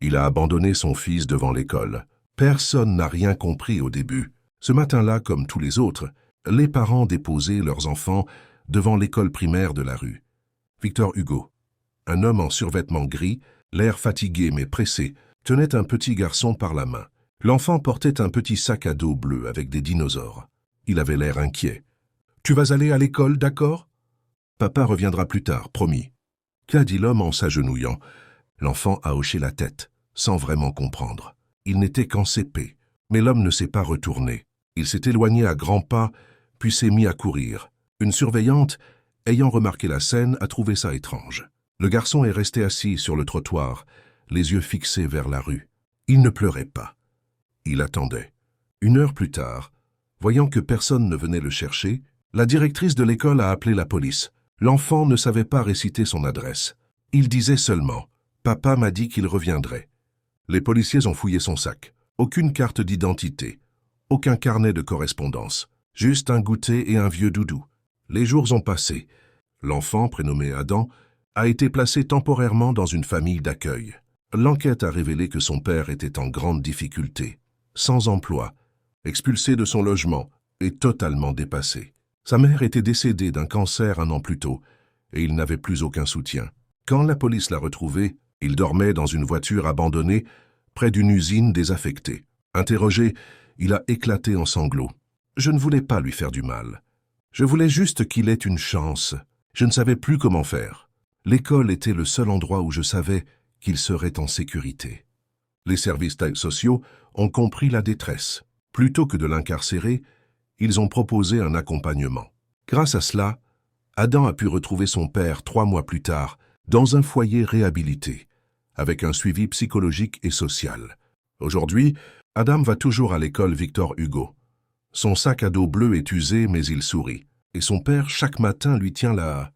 Il a abandonné son fils devant l'école. Personne n'a rien compris au début. Ce matin-là, comme tous les autres, les parents déposaient leurs enfants devant l'école primaire de la rue. Victor Hugo, un homme en survêtement gris, l'air fatigué mais pressé, tenait un petit garçon par la main. L'enfant portait un petit sac à dos bleu avec des dinosaures. Il avait l'air inquiet. « Tu vas aller à l'école, d'accord ? » « Papa reviendra plus tard, promis. » Qu'a dit l'homme en s'agenouillant. L'enfant a hoché la tête, sans vraiment comprendre. Il n'était qu'en CP, mais l'homme ne s'est pas retourné. Il s'est éloigné à grands pas, puis s'est mis à courir. Une surveillante, ayant remarqué la scène, a trouvé ça étrange. Le garçon est resté assis sur le trottoir, les yeux fixés vers la rue. Il ne pleurait pas. Il attendait. 1 heure plus tard, voyant que personne ne venait le chercher, la directrice de l'école a appelé la police. L'enfant ne savait pas réciter son adresse. Il disait seulement « Papa m'a dit qu'il reviendrait ». Les policiers ont fouillé son sac. Aucune carte d'identité, aucun carnet de correspondance, juste un goûter et un vieux doudou. Les jours ont passé. L'enfant, prénommé Adam, a été placé temporairement dans une famille d'accueil. L'enquête a révélé que son père était en grande difficulté, sans emploi, expulsé de son logement et totalement dépassé. Sa mère était décédée d'un cancer 1 an plus tôt et il n'avait plus aucun soutien. Quand la police l'a retrouvé, il dormait dans une voiture abandonnée près d'une usine désaffectée. Interrogé, il a éclaté en sanglots. « Je ne voulais pas lui faire du mal. Je voulais juste qu'il ait une chance. Je ne savais plus comment faire. L'école était le seul endroit où je savais qu'il serait en sécurité. » Les services sociaux ont compris la détresse. Plutôt que de l'incarcérer, ils ont proposé un accompagnement. Grâce à cela, Adam a pu retrouver son père 3 mois plus tard dans un foyer réhabilité, avec un suivi psychologique et social. Aujourd'hui, Adam va toujours à l'école Victor Hugo. Son sac à dos bleu est usé mais il sourit, et son père chaque matin lui tient la